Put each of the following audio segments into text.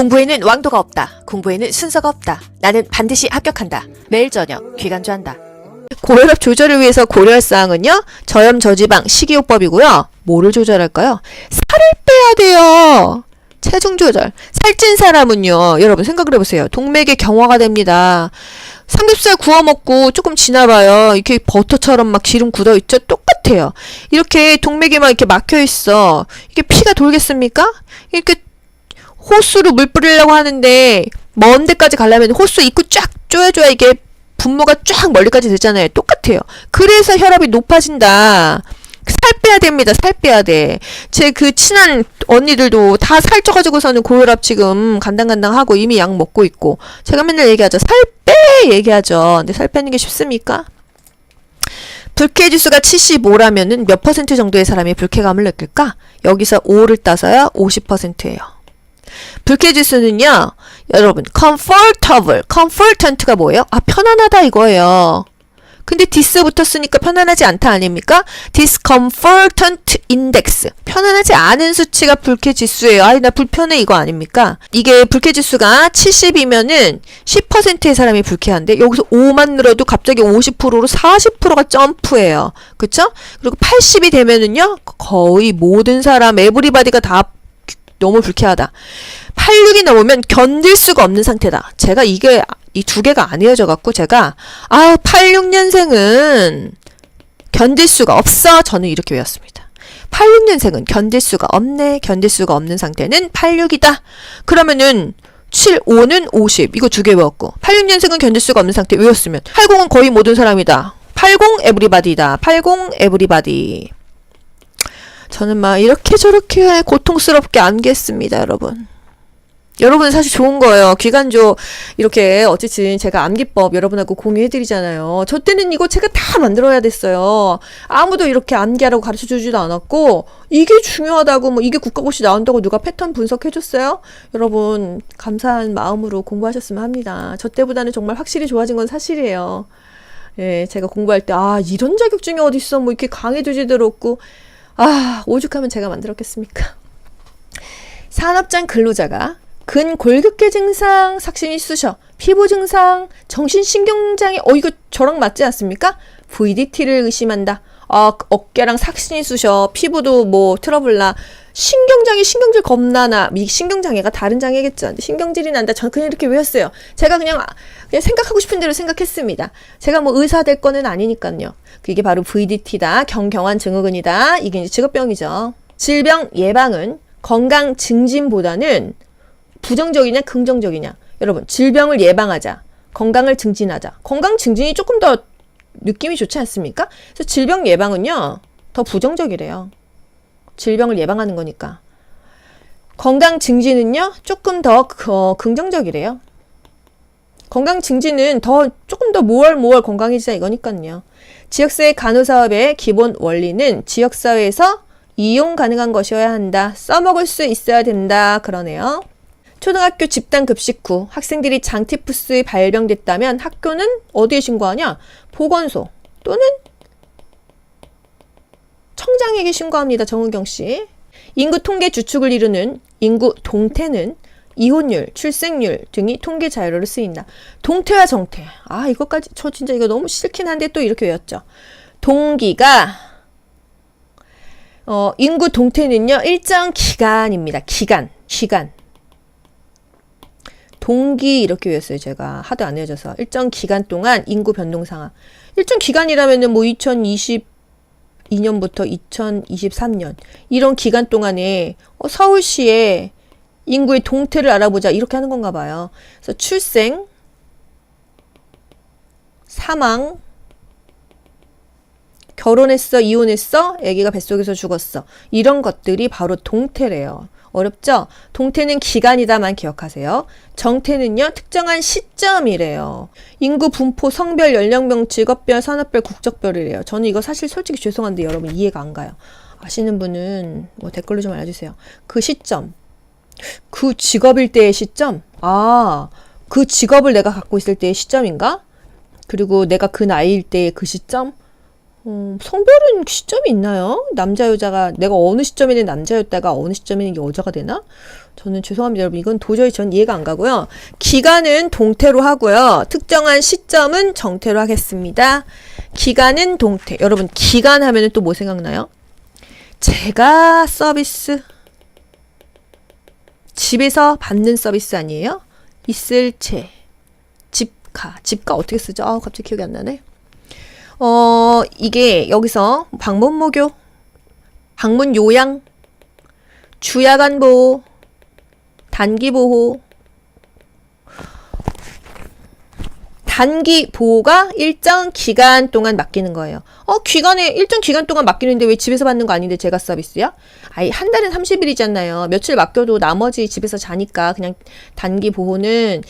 공부에는 왕도가 없다. 공부에는 순서가 없다. 나는 반드시 합격한다. 매일 저녁 귀간주한다. 고혈압 조절을 위해서 고려할 사항은요. 저염 저지방 식이요법이고요. 뭐를 조절할까요? 살을 빼야 돼요. 체중 조절. 살찐 사람은요. 여러분 생각을 해보세요. 동맥의 경화가 됩니다. 삼겹살 구워 먹고 조금 지나봐요. 이렇게 버터처럼 막 기름 굳어 있죠? 똑같아요. 이렇게 동맥이 막 이렇게 막혀 있어. 이게 피가 돌겠습니까? 이렇게 호수로 물 뿌리려고 하는데 먼 데까지 가려면 호수 입구 쫙 쪼여줘야 이게 분무가 쫙 멀리까지 되잖아요. 똑같아요. 그래서 혈압이 높아진다. 살 빼야 됩니다. 살 빼야 돼. 제 그 친한 언니들도 다 살쪄가지고서는 고혈압 지금 간당간당하고 이미 약 먹고 있고 제가 맨날 얘기하죠. 살 빼 얘기하죠. 근데 살 빼는 게 쉽습니까? 불쾌지수가 75라면은 몇 퍼센트 정도의 사람이 불쾌감을 느낄까? 여기서 5를 따서야 50%예요. 불쾌지수는요, 여러분, comfortable, comfortant가 뭐예요? 아, 편안하다 이거예요. 근데 dis 붙었으니까 편안하지 않다 아닙니까? discomfortant index. 편안하지 않은 수치가 불쾌지수예요. 아이, 나 불편해 이거 아닙니까? 이게 불쾌지수가 70이면은 10%의 사람이 불쾌한데 여기서 5만 늘어도 갑자기 50%로 40%가 점프해요. 그쵸? 그리고 80이 되면은요, 거의 모든 사람, 에브리바디가 다 너무 불쾌하다. 86이 넘으면 견딜 수가 없는 상태다. 제가 이게 이 두 개가 안 이어져갖고 제가 86년생은 견딜 수가 없어. 저는 이렇게 외웠습니다. 86년생은 견딜 수가 없네. 견딜 수가 없는 상태는 86이다. 그러면은 75는 50. 이거 두 개 외웠고 86년생은 견딜 수가 없는 상태 외웠으면 80은 거의 모든 사람이다. 80 에브리바디다. 80 에브리바디. 저는 막 이렇게 저렇게 고통스럽게 암기했습니다, 여러분. 여러분 사실 좋은 거예요. 기간조 이렇게 어쨌든 제가 암기법 여러분하고 공유해드리잖아요. 저 때는 이거 제가 다 만들어야 됐어요. 아무도 이렇게 암기하라고 가르쳐주지도 않았고 이게 중요하다고 뭐 이게 국가고시 나온다고 누가 패턴 분석해줬어요? 여러분 감사한 마음으로 공부하셨으면 합니다. 저 때보다는 정말 확실히 좋아진 건 사실이에요. 예, 제가 공부할 때 이런 자격증이 어딨어 뭐 이렇게 강해주지도 없고 오죽하면 제가 만들었겠습니까? 산업장 근로자가 근골격계 증상, 삭신이 쑤셔, 피부 증상, 정신신경장애, 이거 저랑 맞지 않습니까? VDT를 의심한다. 어깨랑 삭신이 쑤셔, 피부도 뭐 트러블나, 신경장애, 신경질 겁나나, 신경장애가 다른 장애겠죠. 신경질이 난다. 저는 그냥 이렇게 외웠어요. 제가 그냥 생각하고 싶은 대로 생각했습니다. 제가 뭐 의사 될 거는 아니니까요. 이게 바로 VDT다. 경경한 증후군이다. 이게 이제 직업병이죠. 질병 예방은 건강 증진보다는 부정적이냐 긍정적이냐. 여러분 질병을 예방하자. 건강을 증진하자. 건강 증진이 조금 더 느낌이 좋지 않습니까? 그래서 질병 예방은요. 더 부정적이래요. 질병을 예방하는 거니까. 건강 증진은요. 조금 더 긍정적이래요. 건강 증진은 조금 더 모월 건강해지자 이거니까요. 지역사회 간호사업의 기본 원리는 지역사회에서 이용 가능한 것이어야 한다. 써먹을 수 있어야 된다. 그러네요. 초등학교 집단 급식 후 학생들이 장티푸스에 발병됐다면 학교는 어디에 신고하냐? 보건소 또는 청장에게 신고합니다. 정은경 씨. 인구 통계 주축을 이루는 인구 동태는 이혼율, 출생률 등이 통계 자료로 쓰인다. 동태와 정태. 이것까지 저 진짜 이거 너무 싫긴 한데 또 이렇게 외웠죠. 동기가 인구 동태는요. 일정 기간입니다. 기간. 동기 이렇게 외웠어요. 제가 하도 안 외워져서. 일정 기간 동안 인구 변동 상황. 일정 기간이라면은 뭐 2022년부터 2023년 이런 기간 동안에 서울시의 인구의 동태를 알아보자 이렇게 하는 건가 봐요. 그래서 출생, 사망, 결혼했어, 이혼했어, 아기가 뱃속에서 죽었어. 이런 것들이 바로 동태래요. 어렵죠? 동태는 기간이다만 기억하세요. 정태는요, 특정한 시점이래요. 인구 분포, 성별, 연령별, 직업별, 산업별, 국적별이래요. 저는 이거 사실 솔직히 죄송한데 여러분 이해가 안 가요. 아시는 분은 뭐 댓글로 좀 알려주세요. 그 시점. 그 직업일 때의 시점? 그 직업을 내가 갖고 있을 때의 시점인가? 그리고 내가 그 나이일 때의 그 시점? 성별은 시점이 있나요? 남자 여자가 내가 어느 시점에는 남자였다가 어느 시점에는 여자가 되나? 저는 죄송합니다 여러분, 이건 도저히 전 이해가 안 가고요. 기간은 동태로 하고요. 특정한 시점은 정태로 하겠습니다. 기간은 동태. 여러분 기간 하면은 또 뭐 생각나요? 제가 서비스, 집에서 받는 서비스 아니에요? 있을 채, 집가 어떻게 쓰죠? 갑자기 기억이 안 나네. 이게 여기서 방문 모교, 방문 요양, 주야간 보호, 단기 보호, 단기 보호가 일정 기간 동안 맡기는 거예요. 기간에 일정 기간 동안 맡기는데 왜 집에서 받는 거 아닌데 제가 서비스야? 한 달은 30일이잖아요. 며칠 맡겨도 나머지 집에서 자니까 그냥 단기 보호는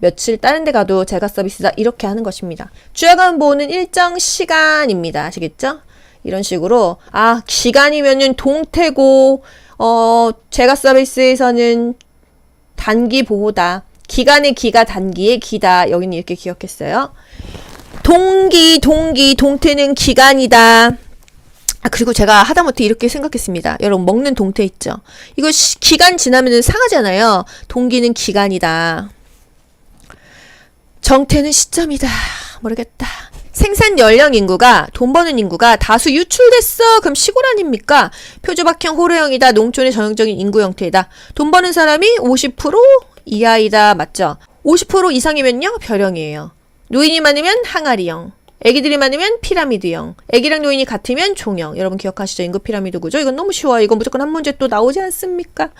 며칠 다른 데 가도 제가 서비스다 이렇게 하는 것입니다. 주야간 보호는 일정 시간입니다. 아시겠죠? 이런 식으로 기간이면은 동태고 제가 서비스에서는 단기 보호다. 기간의 기가 단기의 기다. 여기는 이렇게 기억했어요. 동태는 기간이다. 그리고 제가 하다못해 이렇게 생각했습니다. 여러분 먹는 동태 있죠? 이거 기간 지나면 상하잖아요. 동기는 기간이다. 정태는 시점이다. 모르겠다. 생산 연령 인구가, 돈 버는 인구가 다수 유출됐어. 그럼 시골 아닙니까? 표주박형 호르형이다. 농촌의 전형적인 인구 형태이다. 돈 버는 사람이 50% 이하이다. 맞죠? 50% 이상이면요 별형이에요. 노인이 많으면 항아리형, 애기들이 많으면 피라미드형, 애기랑 노인이 같으면 종형. 여러분 기억하시죠? 인구 피라미드 구조. 이건 너무 쉬워요. 이건 무조건 한 문제 또 나오지 않습니까?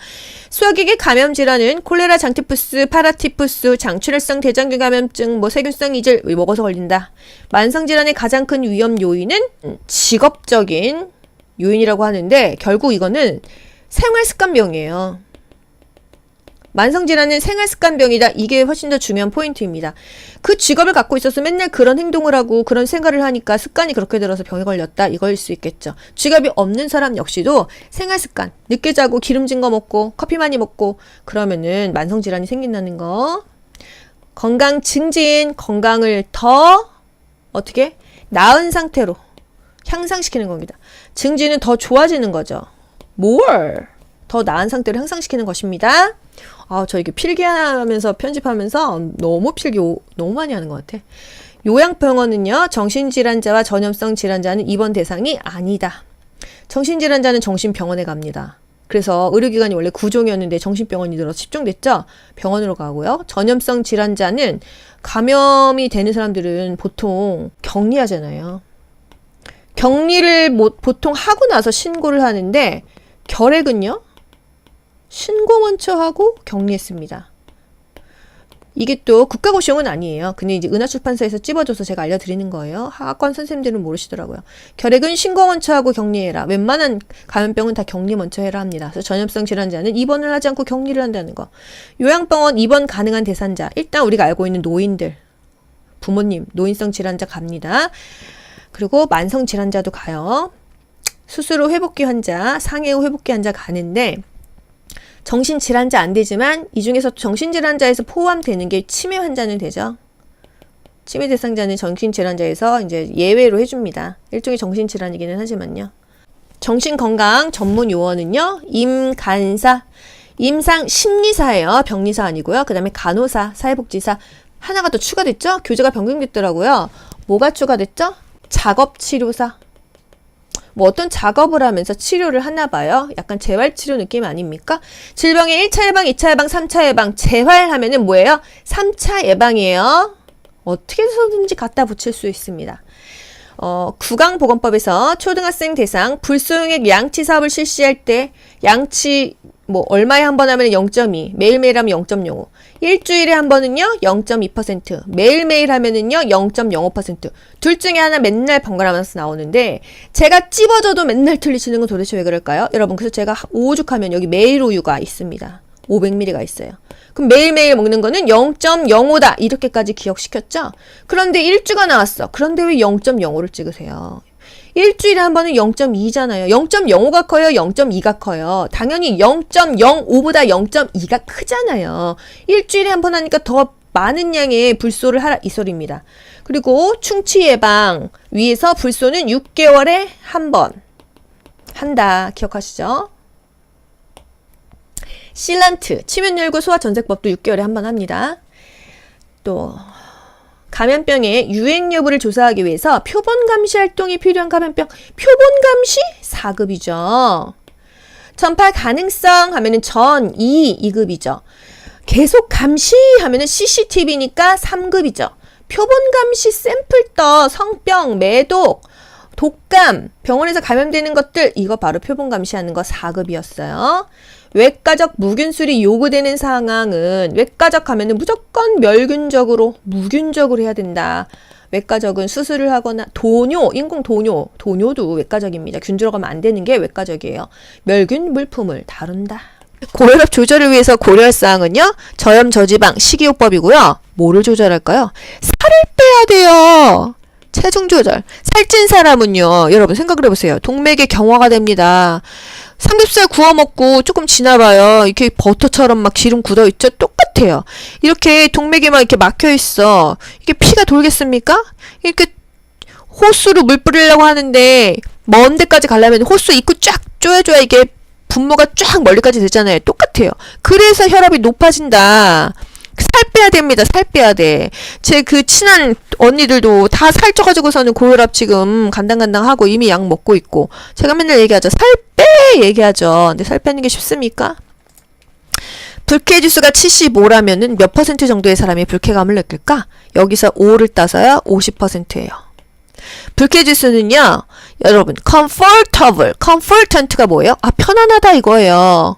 수학에게 감염 질환은 콜레라, 장티푸스, 파라티푸스, 장출혈성 대장균 감염증, 세균성 이질 먹어서 걸린다. 만성 질환의 가장 큰 위험 요인은 직업적인 요인이라고 하는데 결국 이거는 생활습관병이에요. 만성질환은 생활습관병이다. 이게 훨씬 더 중요한 포인트입니다. 그 직업을 갖고 있어서 맨날 그런 행동을 하고 그런 생활을 하니까 습관이 그렇게 들어서 병에 걸렸다. 이거일 수 있겠죠. 직업이 없는 사람 역시도 생활습관, 늦게 자고 기름진 거 먹고 커피 많이 먹고 그러면은 만성질환이 생긴다는 거. 건강 증진, 건강을 더 어떻게? 나은 상태로 향상시키는 겁니다. 증진은 더 좋아지는 거죠. 더 나은 상태로 향상시키는 것입니다. 저 이게 필기하면서 편집하면서 너무 너무 많이 하는 것 같아. 요양병원은요, 정신질환자와 전염성 질환자는 입원 대상이 아니다. 정신질환자는 정신병원에 갑니다. 그래서 의료기관이 원래 9종이었는데 정신병원이 늘어서 10종 됐죠? 병원으로 가고요. 전염성 질환자는 감염이 되는 사람들은 보통 격리하잖아요. 격리를 보통 하고 나서 신고를 하는데 결핵은요? 신고 먼저 하고 격리했습니다. 이게 또 국가고시용은 아니에요. 근데 이제 은하출판사에서 찝어줘서 제가 알려드리는 거예요. 학원 선생님들은 모르시더라고요. 결핵은 신고 먼저 하고 격리해라. 웬만한 감염병은 다 격리 먼저 해라 합니다. 그래서 전염성 질환자는 입원을 하지 않고 격리를 한다는 거. 요양병원 입원 가능한 대상자. 일단 우리가 알고 있는 노인들, 부모님, 노인성 질환자 갑니다. 그리고 만성 질환자도 가요. 수술 후 회복기 환자, 상해 후 회복기 환자 가는데 정신질환자 안 되지만 이 중에서 정신질환자에서 포함되는 게 치매 환자는 되죠. 치매 대상자는 정신질환자에서 이제 예외로 해줍니다. 일종의 정신질환이기는 하지만요. 정신건강 전문 요원은요, 임간사, 임상 심리사예요. 병리사 아니고요. 그 다음에 간호사, 사회복지사. 하나가 더 추가됐죠? 교재가 변경됐더라고요. 뭐가 추가됐죠? 작업치료사. 어떤 작업을 하면서 치료를 하나 봐요. 약간 재활치료 느낌 아닙니까? 질병의 1차 예방, 2차 예방, 3차 예방. 재활하면은 뭐예요? 3차 예방이에요. 어떻게 해서든지 갖다 붙일 수 있습니다. 구강보건법에서 초등학생 대상 불소용액 양치 사업을 실시할 때 양치 얼마에 한 번 하면 0.2, 매일매일 하면 0.05, 일주일에 한 번은요 0.2%, 매일매일 하면은요 0.05%. 둘 중에 하나 맨날 번갈아가면서 나오는데 제가 찝어줘도 맨날 틀리시는 건 도대체 왜 그럴까요? 여러분, 그래서 제가 오죽하면 여기 매일 우유가 있습니다. 500ml가 있어요. 그럼 매일매일 먹는 거는 0.05다. 이렇게까지 기억시켰죠? 그런데 1주가 나왔어. 그런데 왜 0.05를 찍으세요? 일주일에 한 번은 0.2잖아요. 0.05가 커요? 0.2가 커요? 당연히 0.05보다 0.2가 크잖아요. 일주일에 한 번 하니까 더 많은 양의 불소를 하라 이 소리입니다. 그리고 충치 예방 위해서 불소는 6개월에 한 번 한다. 기억하시죠? 실란트 치면열고 소화전색법도 6개월에 한 번 합니다. 또 감염병의 유행 여부를 조사하기 위해서 표본 감시 활동이 필요한 감염병 표본 감시 4급이죠. 전파 가능성 하면은 전 2급이죠. 계속 감시하면은 CCTV니까 3급이죠. 표본 감시 샘플떠 성병 매독 독감 병원에서 감염되는 것들 이거 바로 표본 감시하는 거 4급이었어요. 외과적 무균술이 요구되는 상황은 외과적 하면은 무조건 무균적으로 해야 된다. 외과적은 수술을 하거나 도뇨도 외과적입니다. 균 들어가면 안 되는 게 외과적이에요. 멸균 물품을 다룬다. 고혈압 조절을 위해서 고려할 사항은요. 저염 저지방 식이요법이고요. 뭐를 조절할까요? 살을 빼야 돼요. 체중 조절. 살찐 사람은요. 여러분 생각을 해보세요. 동맥의 경화가 됩니다. 삼겹살 구워 먹고 조금 지나봐요. 이렇게 버터처럼 막 기름 굳어 있죠? 똑같아요. 이렇게 동맥이 막 이렇게 막혀 있어. 이게 피가 돌겠습니까? 이렇게 호수로 물 뿌리려고 하는데 먼 데까지 가려면 호수 입구 쫙 쪼여줘야 이게 분무가 쫙 멀리까지 되잖아요. 똑같아요. 그래서 혈압이 높아진다. 살 빼야 됩니다. 살 빼야 돼. 제 그 친한 언니들도 다 살쪄가지고서는 고혈압 지금 간당간당하고 이미 약 먹고 있고 제가 맨날 얘기하죠. 살 빼! 얘기하죠. 근데 살 빼는 게 쉽습니까? 불쾌지수가 75라면은 몇 퍼센트 정도의 사람이 불쾌감을 느낄까? 여기서 5를 따서요. 50%예요. 불쾌지수는요. 여러분 comfortant가 뭐예요? 편안하다 이거예요.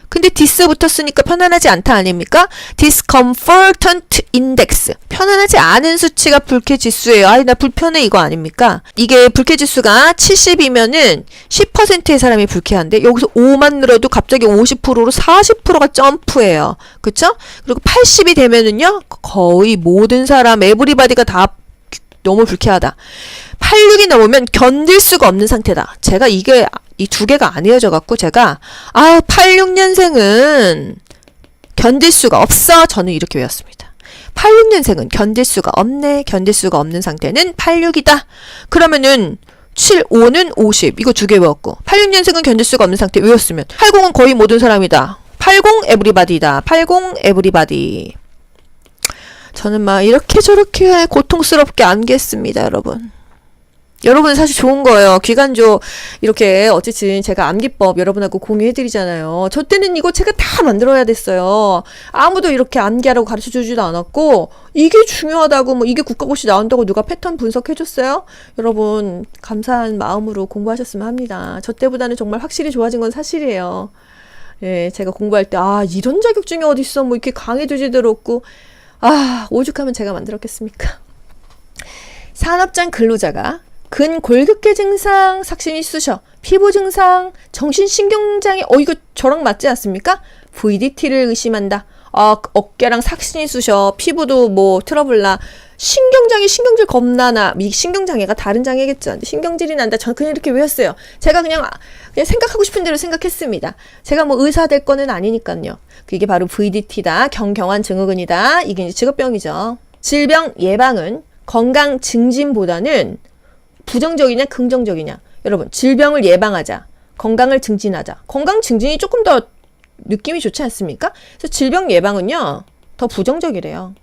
근데 dis 붙었으니까 편안하지 않다 아닙니까? discomfortant index. 편안하지 않은 수치가 불쾌지수예요. 아이 나 불편해 이거 아닙니까? 이게 불쾌지수가 70이면은 10%의 사람이 불쾌한데 여기서 5만 늘어도 갑자기 50%로 40%가 점프해요. 그쵸? 그리고 80이 되면은요. 거의 모든 사람 에브리바디가 다 너무 불쾌하다. 86이 넘으면 견딜 수가 없는 상태다. 제가 이게 이 두 개가 안 이어져 갖고 제가 86년생은 견딜 수가 없어. 저는 이렇게 외웠습니다. 86년생은 견딜 수가 없네. 견딜 수가 없는 상태는 86이다. 그러면은 75는 50. 이거 두 개 외웠고 86년생은 견딜 수가 없는 상태 외웠으면 80은 거의 모든 사람이다. 80 에브리바디다. 80 에브리바디. 저는 막 이렇게 저렇게 고통스럽게 암기했습니다, 여러분. 여러분은 사실 좋은 거예요. 기간조 이렇게 어쨌든 제가 암기법 여러분하고 공유해드리잖아요. 저 때는 이거 제가 다 만들어야 됐어요. 아무도 이렇게 암기하라고 가르쳐주지도 않았고 이게 중요하다고 뭐 이게 국가고시 나온다고 누가 패턴 분석해줬어요? 여러분 감사한 마음으로 공부하셨으면 합니다. 저 때보다는 정말 확실히 좋아진 건 사실이에요. 예, 제가 공부할 때 이런 자격증이 어딨어 뭐 이렇게 강의도 없고 오죽하면 제가 만들었겠습니까? 산업장 근로자가 근골격계 증상, 삭신이 쑤셔, 피부 증상, 정신신경장애, 이거 저랑 맞지 않습니까? VDT를 의심한다. 어깨랑 삭신이 쑤셔, 피부도 뭐 트러블나, 신경장애, 신경질 겁나나, 이 신경장애가 다른 장애겠죠. 신경질이 난다. 저는 그냥 이렇게 외웠어요. 제가 그냥 생각하고 싶은 대로 생각했습니다. 제가 뭐 의사 될 거는 아니니까요. 이게 바로 VDT다. 경경한 증후군이다. 이게 이제 직업병이죠. 질병 예방은 건강 증진보다는 부정적이냐 긍정적이냐. 여러분 질병을 예방하자. 건강을 증진하자. 건강 증진이 조금 더 느낌이 좋지 않습니까? 그래서 질병 예방은요. 더 부정적이래요.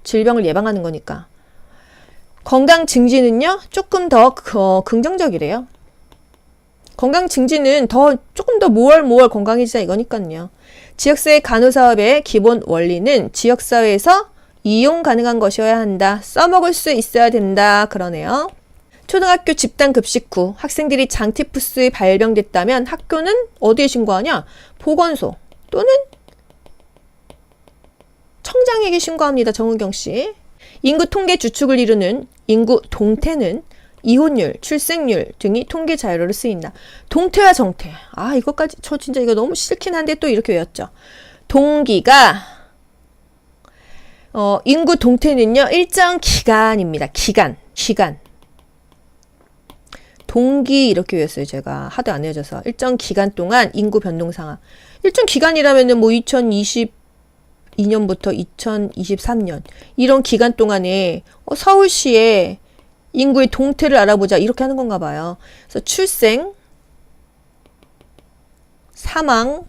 질병을 예방하는 거니까. 건강 증진은요. 조금 더 긍정적이래요. 건강 증진은 조금 더 모월 건강해지자 이거니까요. 지역사회 간호사업의 기본 원리는 지역사회에서 이용 가능한 것이어야 한다. 써먹을 수 있어야 된다. 그러네요. 초등학교 집단 급식 후 학생들이 장티푸스에 발병됐다면 학교는 어디에 신고하냐? 보건소 또는 청장에게 신고합니다. 정은경 씨. 인구 통계 주축을 이루는 인구 동태는 이혼율, 출생률 등이 통계 자료로 쓰인다. 동태와 정태. 이것까지 저 진짜 이거 너무 싫긴 한데 또 이렇게 외웠죠. 동기가 인구 동태는요. 일정 기간입니다. 기간. 동기 이렇게 외웠어요. 제가 하도 안 외워져서 일정 기간 동안 인구 변동 상황. 일정 기간이라면은 뭐 2020 2002년부터 2023년 이런 기간 동안에 서울시의 인구의 동태를 알아보자 이렇게 하는 건가 봐요. 그래서 출생, 사망,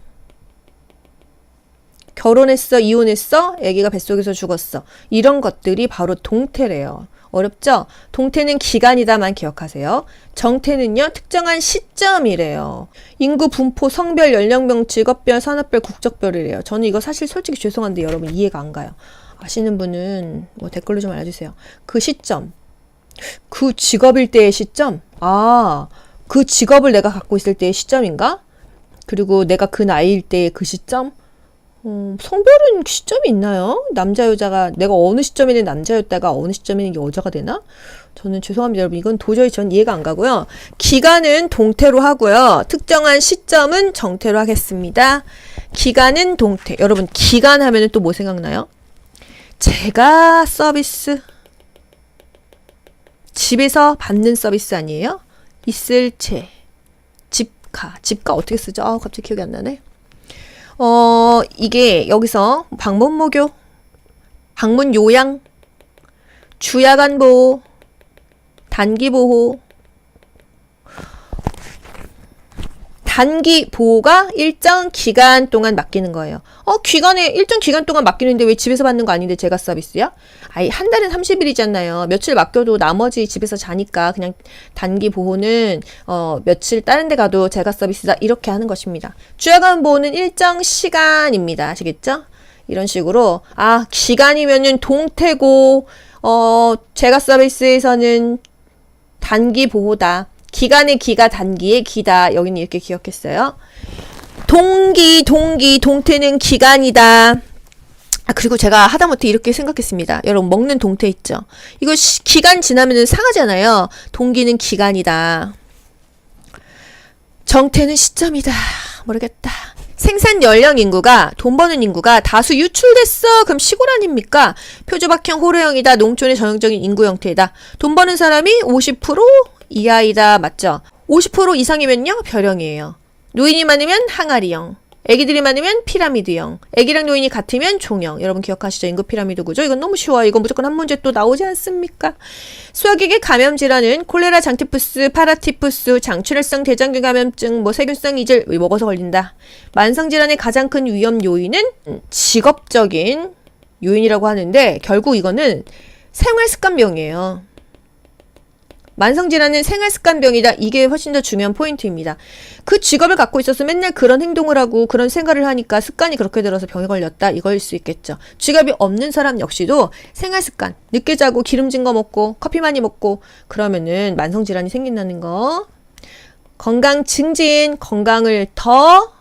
결혼했어, 이혼했어, 아기가 뱃속에서 죽었어. 이런 것들이 바로 동태래요. 어렵죠? 동태는 기간이다만 기억하세요. 정태는요, 특정한 시점이래요. 인구 분포, 성별, 연령별, 직업별, 산업별, 국적별이래요. 저는 이거 사실 솔직히 죄송한데 여러분 이해가 안 가요. 아시는 분은 뭐 댓글로 좀 알려주세요. 그 시점, 그 직업일 때의 시점? 아, 그 직업을 내가 갖고 있을 때의 시점인가? 그리고 내가 그 나이일 때의 그 시점? 성별은 시점이 있나요? 남자, 여자가 내가 어느 시점에는 남자였다가 어느 시점에는 여자가 되나? 저는 죄송합니다, 여러분. 이건 도저히 전 이해가 안 가고요. 기간은 동태로 하고요. 특정한 시점은 정태로 하겠습니다. 기간은 동태. 여러분, 기간 하면은 또 뭐 생각나요? 제가 서비스. 집에서 받는 서비스 아니에요? 있을 채. 집가. 집가 어떻게 쓰죠? 아, 갑자기 기억이 안 나네. 이게 여기서 방문 모교, 방문 요양, 주야간 보호, 단기 보호, 단기 보호가 일정 기간 동안 맡기는 거예요. 기간에 일정 기간 동안 맡기는데 왜 집에서 받는 거 아닌데 제가 서비스야? 아이, 한 달은 30일이잖아요. 며칠 맡겨도 나머지 집에서 자니까 그냥 단기 보호는 며칠 다른 데 가도 제가 서비스다 이렇게 하는 것입니다. 주야간 보호는 일정 시간입니다. 아시겠죠? 이런 식으로 기간이면은 동태고 제가 서비스에서는 단기 보호다. 기간의 기가 단기의 기다. 여기는 이렇게 기억했어요. 동태는 기간이다. 그리고 제가 하다못해 이렇게 생각했습니다. 여러분, 먹는 동태 있죠? 이거 기간 지나면 상하잖아요. 동기는 기간이다. 정태는 시점이다. 모르겠다. 생산 연령 인구가, 돈 버는 인구가 다수 유출됐어. 그럼 시골 아닙니까? 표조박형 호르형이다. 농촌의 전형적인 인구 형태이다. 돈 버는 사람이 50% 이하이다. 맞죠? 50% 이상이면요, 별형이에요. 노인이 많으면 항아리형. 애기들이 많으면 피라미드형. 애기랑 노인이 같으면 종형. 여러분 기억하시죠? 인구 피라미드 구조. 이건 너무 쉬워요. 이건 무조건 한 문제 또 나오지 않습니까? 수학에게 감염 질환은 콜레라, 장티푸스, 파라티푸스, 장출혈성 대장균 감염증, 세균성 이질 먹어서 걸린다. 만성 질환의 가장 큰 위험 요인은 직업적인 요인이라고 하는데 결국 이거는 생활습관병이에요. 만성질환은 생활습관병이다. 이게 훨씬 더 중요한 포인트입니다. 그 직업을 갖고 있어서 맨날 그런 행동을 하고 그런 생활을 하니까 습관이 그렇게 들어서 병에 걸렸다. 이거일 수 있겠죠. 직업이 없는 사람 역시도 생활습관. 늦게 자고 기름진 거 먹고 커피 많이 먹고 그러면은 만성질환이 생긴다는 거. 건강 증진. 건강을 더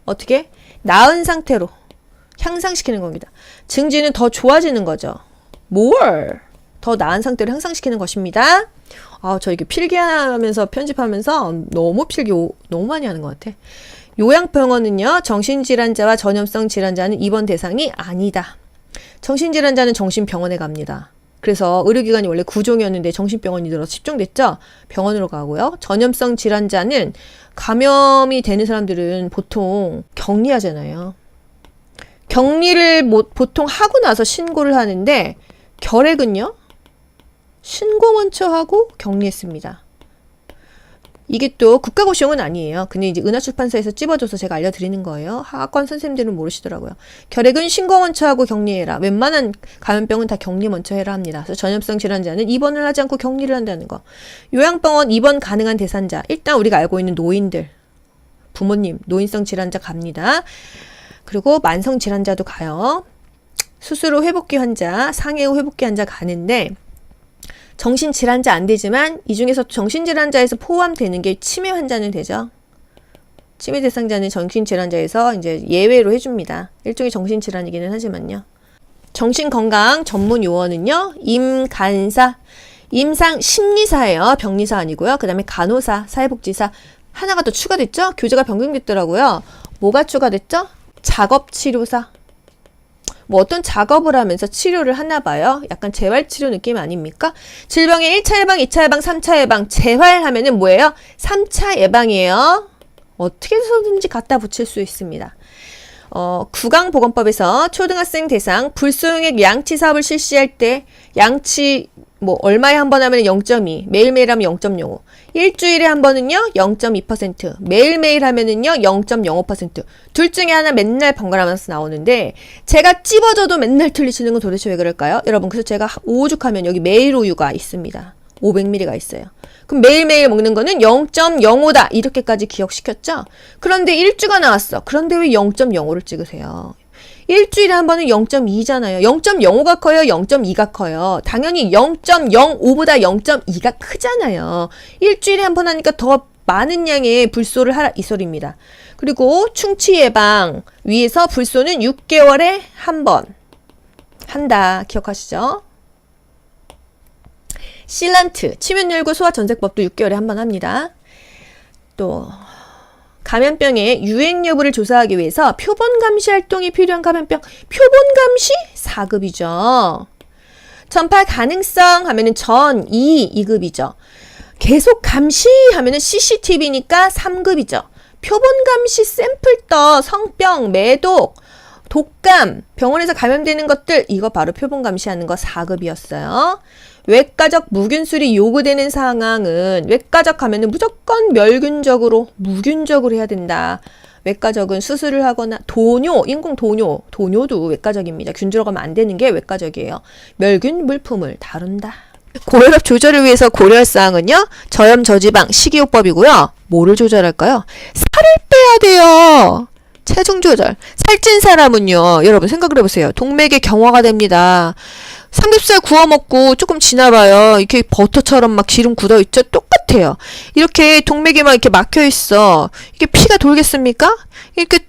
어떻게? 나은 상태로 향상시키는 겁니다. 증진은 더 좋아지는 거죠. more. 더 나은 상태로 향상시키는 것입니다. 저 이게 필기하면서 편집하면서 너무 필기 너무 많이 하는 것 같아. 요양병원은요, 정신질환자와 전염성 질환자는 입원 대상이 아니다. 정신질환자는 정신병원에 갑니다. 그래서 의료기관이 원래 9종이었는데 정신병원이 들어서 10종 됐죠? 병원으로 가고요. 전염성 질환자는 감염이 되는 사람들은 보통 격리하잖아요. 격리를 보통 하고 나서 신고를 하는데 결핵은요? 신고 먼저 하고 격리했습니다. 이게 또 국가고시용은 아니에요. 근데 이제 은하출판사에서 찝어줘서 제가 알려드리는 거예요. 학원 선생님들은 모르시더라고요. 결핵은 신고 먼저 하고 격리해라. 웬만한 감염병은 다 격리 먼저 해라 합니다. 그래서 전염성 질환자는 입원을 하지 않고 격리를 한다는 거. 요양병원 입원 가능한 대상자. 일단 우리가 알고 있는 노인들, 부모님, 노인성 질환자 갑니다. 그리고 만성 질환자도 가요. 수술 후 회복기 환자, 상해 후 회복기 환자 가는데 정신질환자 안 되지만 이 중에서 정신질환자에서 포함되는 게 치매 환자는 되죠. 치매 대상자는 정신질환자에서 이제 예외로 해줍니다. 일종의 정신질환이기는 하지만요. 정신건강 전문 요원은요, 임간사, 임상 심리사예요. 병리사 아니고요. 그 다음에 간호사, 사회복지사 하나가 더 추가됐죠? 교재가 변경됐더라고요. 뭐가 추가됐죠? 작업치료사. 어떤 작업을 하면서 치료를 하나 봐요. 약간 재활치료 느낌 아닙니까? 질병의 1차 예방, 2차 예방, 3차 예방. 재활하면은 뭐예요? 3차 예방이에요. 어떻게 해서든지 갖다 붙일 수 있습니다. 구강보건법에서 초등학생 대상 불소용액 양치 사업을 실시할 때 양치 뭐 얼마에 한 번 하면 0.2, 매일매일 하면 0.05, 일주일에 한 번은요 0.2%, 매일매일 하면은요 0.05%. 둘 중에 하나 맨날 번갈아가면서 나오는데 제가 찝어줘도 맨날 틀리시는 건 도대체 왜 그럴까요? 여러분, 그래서 제가 오죽하면 여기 매일 우유가 있습니다. 500ml가 있어요. 그럼 매일매일 먹는 거는 0.05다 이렇게까지 기억시켰죠? 그런데 일주가 나왔어. 그런데 왜 0.05를 찍으세요? 일주일에 한 번은 0.2잖아요. 0.05가 커요? 0.2가 커요? 당연히 0.05보다 0.2가 크잖아요. 일주일에 한 번 하니까 더 많은 양의 불소를 하라 이 소리입니다. 그리고 충치 예방 위해서 불소는 6개월에 한 번 한다. 기억하시죠? 실란트, 치면열고 소아전색법도 6개월에 한 번 합니다. 또 감염병의 유행 여부를 조사하기 위해서 표본 감시 활동이 필요한 감염병, 표본 감시 4급이죠. 전파 가능성 하면은 전 2급이죠. 계속 감시 하면은 CCTV니까 3급이죠. 표본 감시 샘플 떠 성병, 매독, 독감, 병원에서 감염되는 것들, 이거 바로 표본 감시하는 거 4급이었어요. 외과적 무균술이 요구되는 상황은 외과적 하면은 무조건 멸균적으로 무균적으로 해야 된다. 외과적은 수술을 하거나 도뇨, 인공 도뇨도 외과적입니다. 균 들어가면 안 되는 게 외과적이에요. 멸균 물품을 다룬다. 고혈압 조절을 위해서 고려할 사항은요. 저염 저지방 식이요법이고요. 뭐를 조절할까요? 살을 빼야 돼요. 체중 조절. 살찐 사람은요. 여러분 생각을 해보세요. 동맥의 경화가 됩니다. 삼겹살 구워 먹고 조금 지나봐요. 이렇게 버터처럼 막 기름 굳어 있죠? 똑같아요. 이렇게 동맥이 막 이렇게 막혀 있어. 이게 피가 돌겠습니까? 이렇게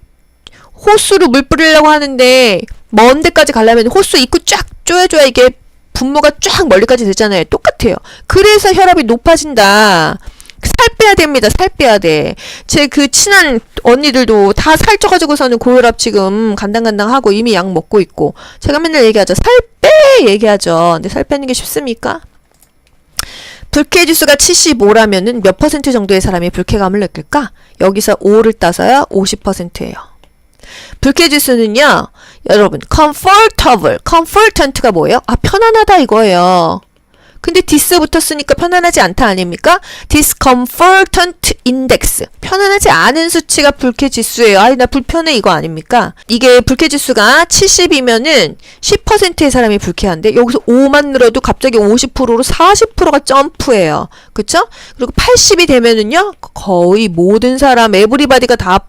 호수로 물 뿌리려고 하는데 먼 데까지 가려면 호수 입구 쫙 쪼여줘야 이게 분무가 쫙 멀리까지 되잖아요. 똑같아요. 그래서 혈압이 높아진다. 살 빼야 됩니다. 살 빼야 돼. 제 그 친한 언니들도 다 살쪄가지고서는 고혈압 지금 간당간당하고 이미 약 먹고 있고 제가 맨날 얘기하죠. 살 빼 얘기하죠. 근데 살 빼는 게 쉽습니까? 불쾌지수가 75라면은 몇 퍼센트 정도의 사람이 불쾌감을 느낄까? 여기서 5를 따서요. 50%예요. 불쾌지수는요. 여러분 comfortable, comfortant가 뭐예요? 아 편안하다 이거예요. 근데 dis 붙었으니까 편안하지 않다 아닙니까? discomfortant index. 편안하지 않은 수치가 불쾌지수예요. 아이 나 불편해 이거 아닙니까? 이게 불쾌지수가 70이면은 10%의 사람이 불쾌한데 여기서 5만 늘어도 갑자기 50%로 40%가 점프해요. 그쵸? 그리고 80이 되면은요. 거의 모든 사람 에브리바디가 다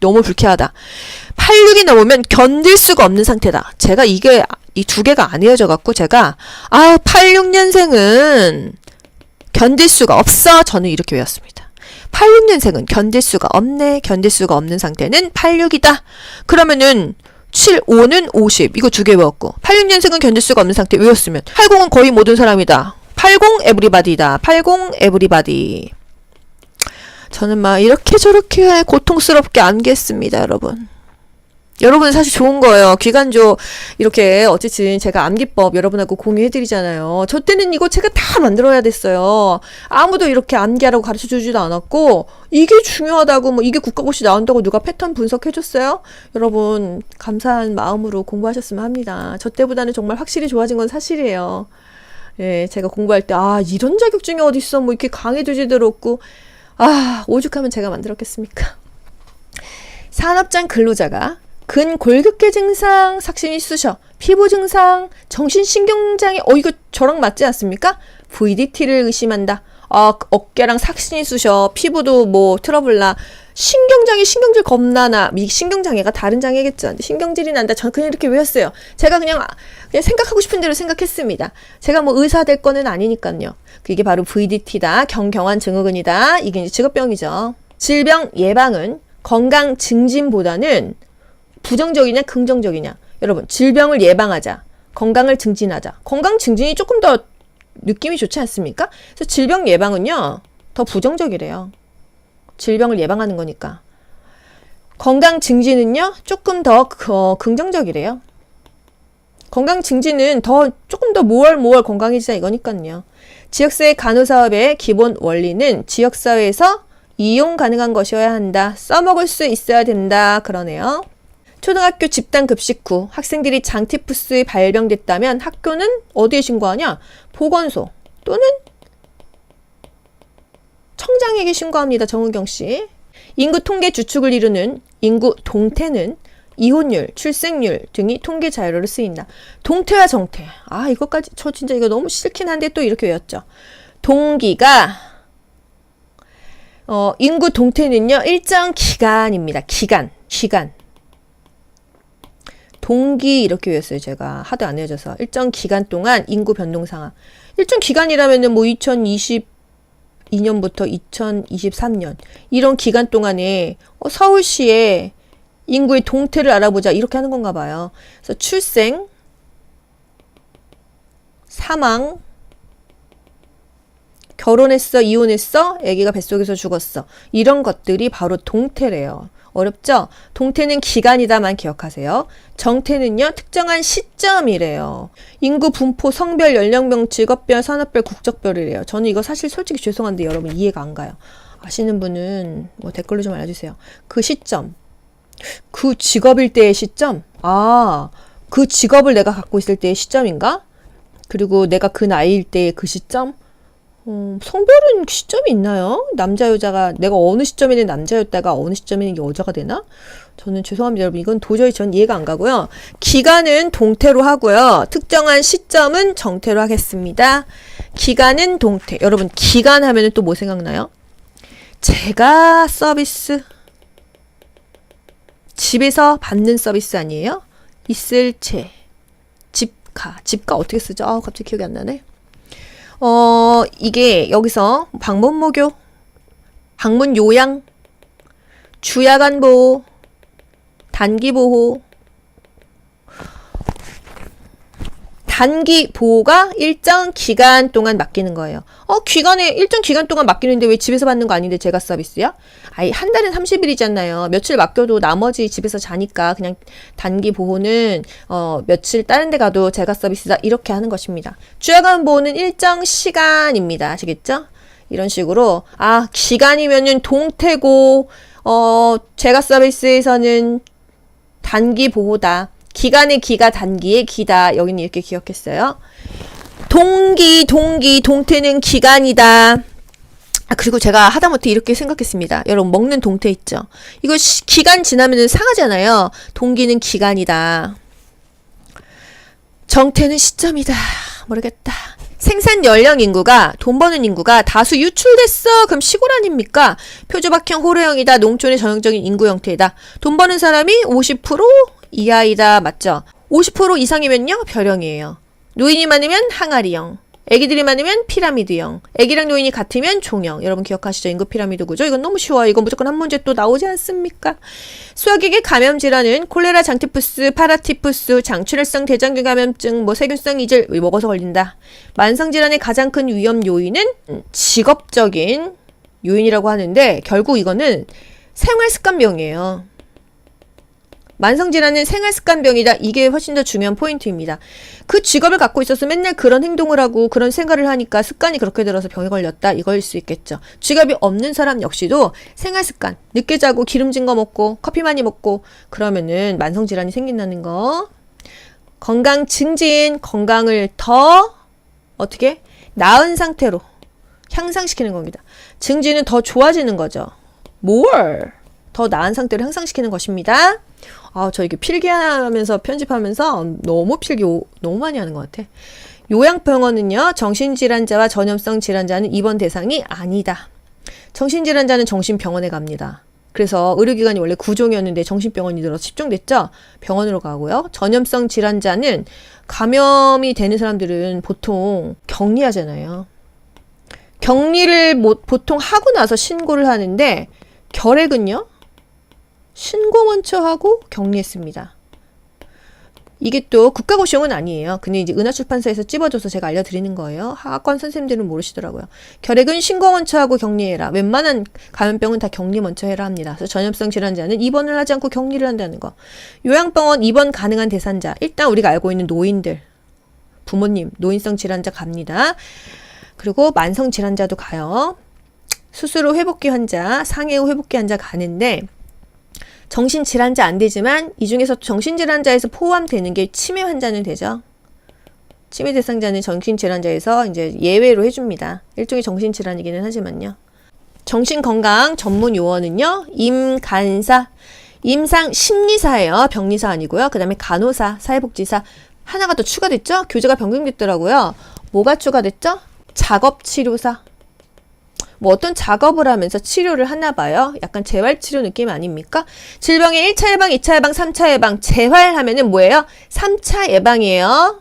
너무 불쾌하다. 86이 넘으면 견딜 수가 없는 상태다. 제가 이게 이 두 개가 안 이어져 갖고 제가 86년생은 견딜 수가 없어. 저는 이렇게 외웠습니다. 86년생은 견딜 수가 없네. 견딜 수가 없는 상태는 86이다. 그러면은 75는 50. 이거 두 개 외웠고 86년생은 견딜 수가 없는 상태 외웠으면 80은 거의 모든 사람이다. 80 에브리바디다. 80 에브리바디. 저는 막 이렇게 저렇게 고통스럽게 암기했습니다, 여러분. 여러분 사실 좋은 거예요. 기간조 이렇게 어쨌든 제가 암기법 여러분하고 공유해드리잖아요. 저 때는 이거 제가 다 만들어야 됐어요. 아무도 이렇게 암기하라고 가르쳐주지도 않았고 이게 중요하다고 뭐 이게 국가고시 나온다고 누가 패턴 분석해줬어요? 여러분 감사한 마음으로 공부하셨으면 합니다. 저 때보다는 정말 확실히 좋아진 건 사실이에요. 예, 제가 공부할 때 이런 자격증이 어딨어 뭐 이렇게 강해주지도 없고 오죽하면 제가 만들었겠습니까? 산업장 근로자가 근골격계 증상, 삭신이 쑤셔, 피부 증상, 정신신경장애, 이거 저랑 맞지 않습니까? VDT를 의심한다. 어깨랑 삭신이 쑤셔, 피부도 뭐 트러블나, 신경장애, 신경질 겁나나, 신경장애가 다른 장애겠죠. 신경질이 난다. 저는 그냥 이렇게 외웠어요. 제가 그냥 생각하고 싶은 대로 생각했습니다. 제가 뭐 의사 될 거는 아니니까요. 이게 바로 VDT다. 경경환 증후군이다. 이게 이제 직업병이죠. 질병 예방은 건강 증진보다는 부정적이냐 긍정적이냐. 여러분 질병을 예방하자. 건강을 증진하자. 건강 증진이 조금 더 느낌이 좋지 않습니까? 그래서 질병 예방은요. 더 부정적이래요. 질병을 예방하는 거니까. 건강 증진은요. 조금 더 긍정적이래요. 건강 증진은 조금 더 모월 건강해지자 이거니까요. 지역사회 간호사업의 기본 원리는 지역사회에서 이용 가능한 것이어야 한다. 써먹을 수 있어야 된다. 그러네요. 초등학교 집단 급식 후 학생들이 장티푸스에 발병됐다면 학교는 어디에 신고하냐? 보건소 또는 청장에게 신고합니다. 정은경 씨. 인구 통계 주축을 이루는 인구 동태는 이혼율, 출생률 등이 통계 자료로 쓰인다. 동태와 정태. 아, 이것까지 저 진짜 이거 너무 싫긴 한데 또 이렇게 외웠죠. 동기가 인구 동태는요. 일정 기간입니다. 기간. 동기 이렇게 외웠어요. 제가 하도 안 외워져서. 일정 기간 동안 인구 변동 상황. 일정 기간이라면은 뭐 2022년부터 2023년 이런 기간 동안에 서울시에 인구의 동태를 알아보자 이렇게 하는 건가 봐요. 그래서 출생, 사망, 결혼했어, 이혼했어, 아기가 뱃속에서 죽었어. 이런 것들이 바로 동태래요. 어렵죠? 동태는 기간이다만 기억하세요. 정태는요, 특정한 시점이래요. 인구 분포, 성별, 연령별, 직업별, 산업별, 국적별이래요. 저는 이거 사실 솔직히 죄송한데 여러분 이해가 안 가요. 아시는 분은 뭐 댓글로 좀 알려주세요. 그 시점. 그 직업일 때의 시점? 아, 그 직업을 내가 갖고 있을 때의 시점인가? 그리고 내가 그 나이일 때의 그 시점? 성별은 시점이 있나요? 남자, 여자가, 내가 어느 시점에는 남자였다가 어느 시점에는 여자가 되나? 저는 죄송합니다, 여러분. 이건 도저히 전 이해가 안 가고요. 기간은 동태로 하고요. 특정한 시점은 정태로 하겠습니다. 기간은 동태. 여러분, 기간 하면은 또 뭐 생각나요? 제가 서비스. 집에서 받는 서비스 아니에요? 있을 채. 집가. 집가 어떻게 쓰죠? 갑자기 기억이 안 나네. 이게 여기서 방문 모교, 방문 요양, 주야간 보호, 단기 보호, 단기 보호가 일정 기간 동안 맡기는 거예요. 기간에 일정 기간 동안 맡기는데 왜 집에서 받는 거 아닌데 제가 서비스야? 아니, 한 달은 30일이잖아요. 며칠 맡겨도 나머지 집에서 자니까 그냥 단기 보호는 며칠 다른 데 가도 제가 서비스다 이렇게 하는 것입니다. 주야간 보호는 일정 시간입니다. 아시겠죠? 이런 식으로 기간이면은 동태고 제가 서비스에서는 단기 보호다. 기간의 기가 단기의 기다. 여기는 이렇게 기억했어요. 동태는 기간이다. 그리고 제가 하다못해 이렇게 생각했습니다. 여러분 먹는 동태 있죠? 이거 기간 지나면 상하잖아요. 동기는 기간이다. 정태는 시점이다. 모르겠다. 생산 연령 인구가 돈 버는 인구가 다수 유출됐어. 그럼 시골 아닙니까? 표주박형 호르형이다. 농촌의 전형적인 인구 형태이다. 돈 버는 사람이 50% 이하이다. 맞죠? 50% 이상이면요 별형이에요. 노인이 많으면 항아리형, 애기들이 많으면 피라미드형, 애기랑 노인이 같으면 종형. 여러분 기억하시죠? 인구 피라미드 구조. 이건 너무 쉬워요. 이건 무조건 한 문제 또 나오지 않습니까? 수학에게 감염 질환은 콜레라, 장티푸스, 파라티푸스, 장출혈성 대장균 감염증, 세균성 이질 먹어서 걸린다. 만성 질환의 가장 큰 위험 요인은 직업적인 요인이라고 하는데 결국 이거는 생활습관병이에요. 만성질환은 생활습관병이다. 이게 훨씬 더 중요한 포인트입니다. 그 직업을 갖고 있어서 맨날 그런 행동을 하고 그런 생활을 하니까 습관이 그렇게 들어서 병에 걸렸다. 이거일 수 있겠죠. 직업이 없는 사람 역시도 생활습관. 늦게 자고 기름진 거 먹고 커피 많이 먹고 그러면은 만성질환이 생긴다는 거. 건강 증진. 건강을 더 어떻게? 나은 상태로 향상시키는 겁니다. 증진은 더 좋아지는 거죠. 더 나은 상태로 향상시키는 것입니다. 저 이게 필기하면서 편집하면서 너무 필기 너무 많이 하는 것 같아. 요양병원은요, 정신질환자와 전염성 질환자는 입원 대상이 아니다. 정신질환자는 정신병원에 갑니다. 그래서 의료기관이 원래 9종이었는데 정신병원이 들어서 10종 됐죠? 병원으로 가고요. 전염성 질환자는 감염이 되는 사람들은 보통 격리하잖아요. 격리를 보통 하고 나서 신고를 하는데 결핵은요? 신고 먼저 하고 격리했습니다. 이게 또 국가고시용은 아니에요. 근데 이제 은하출판사에서 찝어줘서 제가 알려드리는 거예요. 학원 선생님들은 모르시더라고요. 결핵은 신고 먼저 하고 격리해라. 웬만한 감염병은 다 격리 먼저 해라 합니다. 그래서 전염성 질환자는 입원을 하지 않고 격리를 한다는 거. 요양병원 입원 가능한 대상자. 일단 우리가 알고 있는 노인들, 부모님, 노인성 질환자 갑니다. 그리고 만성 질환자도 가요. 수술 후 회복기 환자, 상해 후 회복기 환자 가는데 정신질환자 안 되지만 이 중에서 정신질환자에서 포함되는 게 치매 환자는 되죠. 치매 대상자는 정신질환자에서 이제 예외로 해줍니다. 일종의 정신질환이기는 하지만요. 정신건강 전문 요원은요, 임간사, 임상 심리사예요. 병리사 아니고요. 그 다음에 간호사, 사회복지사 하나가 더 추가됐죠? 교재가 변경됐더라고요. 뭐가 추가됐죠? 작업치료사. 뭐 어떤 작업을 하면서 치료를 하나 봐요. 약간 재활치료 느낌 아닙니까? 질병의 1차 예방, 2차 예방, 3차 예방. 재활하면은 뭐예요? 3차 예방이에요.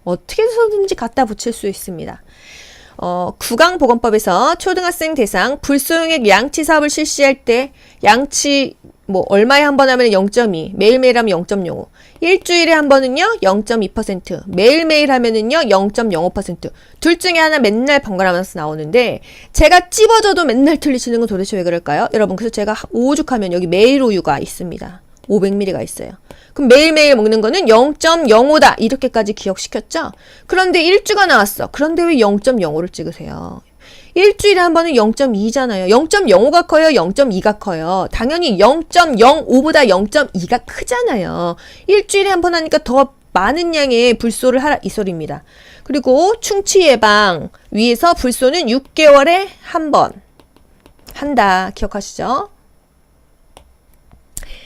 어떻게 해서든지 갖다 붙일 수 있습니다. 구강보건법에서 초등학생 대상 불소용액 양치 사업을 실시할 때 양치 뭐 얼마에 한 번 하면 0.2, 매일매일 하면 0.05, 일주일에 한 번은요 0.2%, 매일매일 하면은요 0.05%. 둘 중에 하나 맨날 번갈아가면서 나오는데 제가 찝어줘도 맨날 틀리시는 건 도대체 왜 그럴까요? 여러분, 그래서 제가 오죽하면 여기 매일 우유가 있습니다. 500ml가 있어요. 그럼 매일매일 먹는 거는 0.05다. 이렇게까지 기억시켰죠? 그런데 1주가 나왔어. 그런데 왜 0.05를 찍으세요? 일주일에 한 번은 0.2잖아요. 0.05가 커요? 0.2가 커요? 당연히 0.05보다 0.2가 크잖아요. 일주일에 한 번 하니까 더 많은 양의 불소를 하라 이 소리입니다. 그리고 충치 예방 위에서 불소는 6개월에 한 번 한다. 기억하시죠?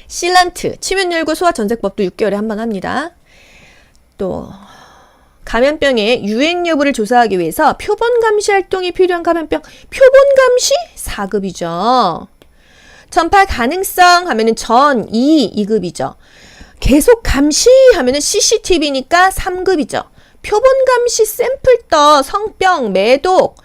실란트, 치면열고 소아전색법도 6개월에 한 번 합니다. 또 감염병의 유행 여부를 조사하기 위해서 표본 감시 활동이 필요한 감염병, 표본 감시 4급이죠. 전파 가능성 하면은 전 2급이죠. 계속 감시하면은 CCTV니까 3급이죠. 표본 감시 샘플 떠 성병, 매독,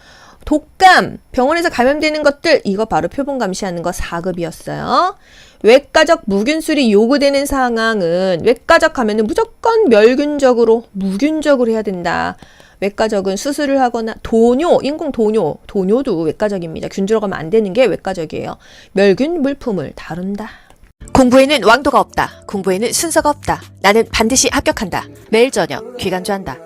독감, 병원에서 감염되는 것들, 이거 바로 표본 감시하는 거 4급이었어요. 외과적 무균술이 요구되는 상황은 외과적 하면은 무조건 멸균적으로, 무균적으로 해야 된다. 외과적은 수술을 하거나 도뇨, 인공 도뇨도 외과적입니다. 균 들어가면 안 되는 게 외과적이에요. 멸균 물품을 다룬다. 공부에는 왕도가 없다. 공부에는 순서가 없다. 나는 반드시 합격한다. 매일 저녁 귀간주한다.